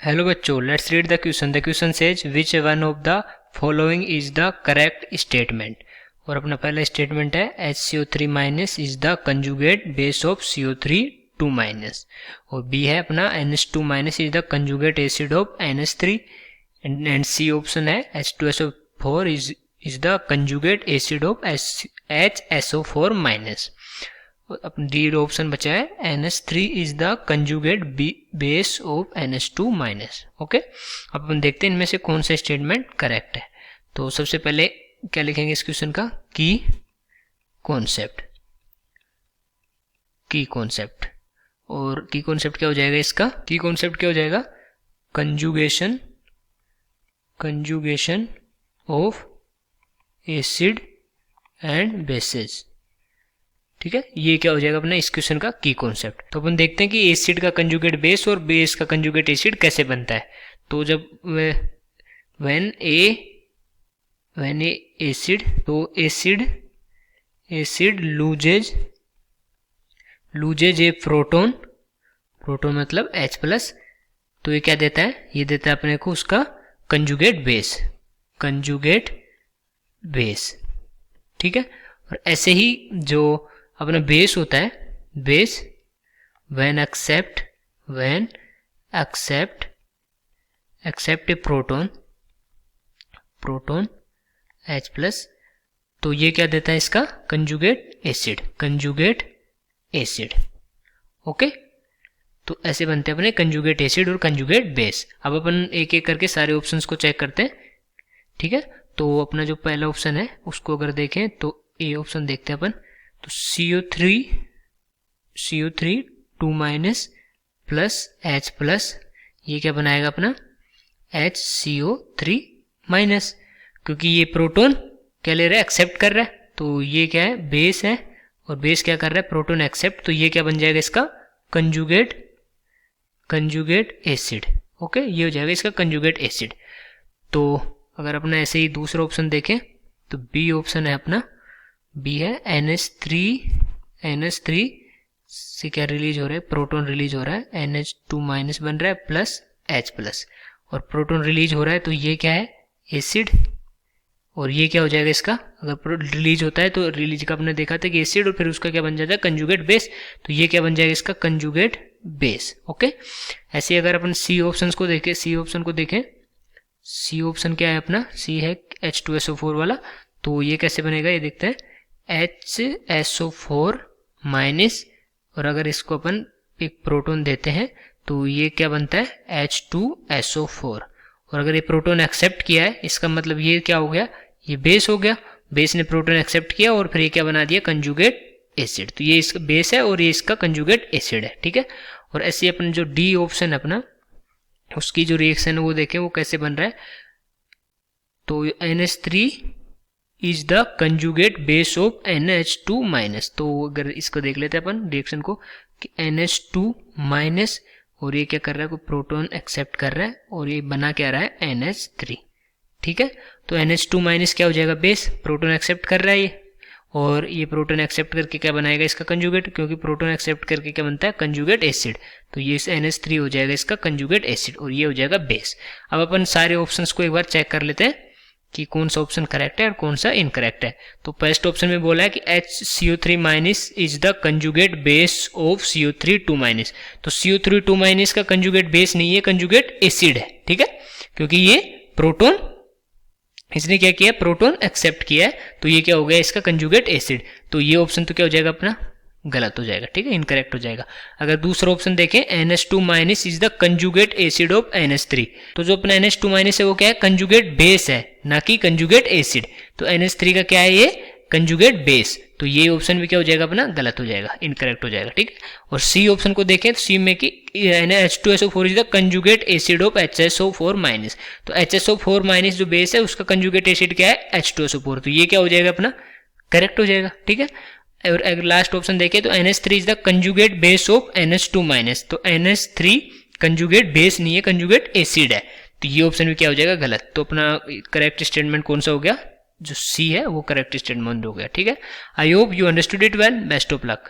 Hello बच्चों, let's read the question. The question says which one of the following is the correct statement. और अपना पहला statement है HCO3 minus is the conjugate base of CO3 2 minus. और B है अपना NH2 minus is the conjugate acid of NH3 and C option है H2SO4 is the conjugate acid of HSO4 minus. अपना D option बचा है NH3 is the conjugate base of NH2 minus. Okay, अब अपन देखते हैं इनमें से कौन सा स्टेटमेंट करेक्ट है। तो सबसे पहले क्या लिखेंगे इस क्वेश्चन का, की कॉन्सेप्ट। की कॉन्सेप्ट, और की कॉन्सेप्ट क्या हो जाएगा इसका, की कॉन्सेप्ट क्या हो जाएगा, conjugation of acid and bases. ठीक है, ये क्या हो जाएगा अपना इस क्वेश्चन का की कॉन्सेप्ट। तो अपन देखते हैं कि एसिड का कंजुगेट बेस और बेस का कंजुगेट एसिड कैसे बनता है। तो जब व्हेन ए एसिड, तो एसिड लूजेज ए प्रोटोन मतलब H+, तो ये क्या देता है, ये देता है अपने को उसका कंजुगेट बेस। ठीक है, और ऐसे ही जो अपना बेस होता है, base when accept a proton H+, तो ये क्या देता है इसका कंजुगेट एसिड। ओके, तो ऐसे बनते हैं अपने कंजुगेट एसिड और कंजुगेट बेस। अब अपन एक एक करके सारे ऑप्शंस को चेक करते हैं। ठीक है, तो अपना जो पहला ऑप्शन है उसको अगर देखें तो ए ऑप्शन देखते हैं अपन। तो CO3 2 माइनस प्लस H+, ये क्या बनाएगा अपना HCO3 माइनस, क्योंकि ये प्रोटोन क्या ले रहा है, एक्सेप्ट कर रहा है। तो ये क्या है, बेस है, और बेस क्या कर रहा है, प्रोटोन एक्सेप्ट। तो ये क्या बन जाएगा इसका कंजुगेट एसिड। ओके, ये हो जाएगा इसका कंजुगेट एसिड। तो अगर अपना ऐसे ही दूसरा ऑप्शन देखें तो बी ऑप्शन है अपना, बी है NH3 से क्या रिलीज हो रहा है, प्रोटोन रिलीज हो रहा है, NH2 माइनस बन रहा है प्लस H+, और प्रोटोन रिलीज हो रहा है तो ये क्या है, एसिड। और ये क्या हो जाएगा इसका, अगर रिलीज होता है तो रिलीज का अपने देखा था कि एसिड, और फिर उसका क्या बन जाता है कंजुगेट बेस। तो ये क्या बन जाएगा इसका कंजुगेट बेस। ओके, ऐसे अगर अपन सी ऑप्शन को देखें, सी ऑप्शन क्या है अपना, सी है H2SO4 वाला। तो ये कैसे बनेगा ये देखते हैं, HSO4 माइनस, और अगर इसको अपन एक प्रोटोन देते हैं तो ये क्या बनता है H2SO4। और अगर ये प्रोटोन एक्सेप्ट किया है, इसका मतलब ये क्या हो गया, ये बेस हो गया। बेस ने प्रोटोन एक्सेप्ट किया और फिर ये क्या बना दिया, कंजुगेट एसिड। तो ये इसका बेस है और ये इसका कंजुगेट एसिड है। ठीक है, और ऐसे अपन जो डी ऑप्शन है अपना, उसकी जो रिएक्शन है वो देखें वो कैसे बन रहा है। तो NH3 is the conjugate base of NH2 minus. तो अगर इसको देख लेते हैं अपन रिएक्शन को कि NH2 माइनस, और ये क्या कर रहा है, कोई प्रोटोन एक्सेप्ट कर रहा है, और ये बना क्या रहा है NH3। ठीक है, तो NH2 माइनस क्या हो जाएगा, बेस, प्रोटोन एक्सेप्ट कर रहा है ये, और ये प्रोटोन एक्सेप्ट करके क्या बनाएगा इसका कंजुगेट, क्योंकि प्रोटोन एक्सेप्ट करके क्या बनता है कंजुगेट एसिड। तो ये NH3 हो जाएगा इसका कंजुगेट एसिड, और ये हो जाएगा बेस। अब अपन सारे ऑप्शंस को एक बार चेक कर लेते हैं कि कौन सा ऑप्शन करेक्ट है और कौन सा इनकरेक्ट है। तो फर्स्ट ऑप्शन में बोला है कि HCO3 minus is the conjugate base of CO3 2 minus. तो CO3 2 माइनस का कंजुगेट बेस नहीं है, कंजुगेट एसिड है। ठीक है, क्योंकि ये प्रोटोन, इसने क्या किया, प्रोटोन एक्सेप्ट किया है, तो ये क्या हो गया इसका कंजुगेट एसिड। तो ये ऑप्शन तो क्या हो जाएगा अपना, गलत हो जाएगा। ठीक है, इनकरेक्ट हो जाएगा। अगर दूसरा ऑप्शन देखें NH2 minus is the conjugate acid of NH3, तो जो अपना NH2 माइनस है वो क्या है, कंजुगेट बेस है, ना कि कंजुगेट एसिड। तो NH3 का क्या है, ये कंजुगेट बेस। तो ये ऑप्शन भी क्या हो जाएगा अपना, गलत हो जाएगा, इनकरेक्ट हो जाएगा। ठीक है, और सी ऑप्शन को देखें तो सी में कि H2SO4 is the conjugate acid of HSO4 minus. तो HSO4 माइनस जो बेस है उसका कंजुगेट एसिड क्या है, H2SO4। तो ये क्या हो जाएगा अपना, करेक्ट हो जाएगा। ठीक है, और अगर लास्ट ऑप्शन देखें तो NH3 is the conjugate base of NH2 minus. तो NH3 कंजुगेट बेस नहीं है, कंजुगेट एसिड है। तो ये ऑप्शन भी क्या हो जाएगा, गलत। तो अपना करेक्ट स्टेटमेंट कौन सा हो गया, जो सी है वो करेक्ट स्टेटमेंट हो गया। ठीक है, I hope you understood it well. Best of luck.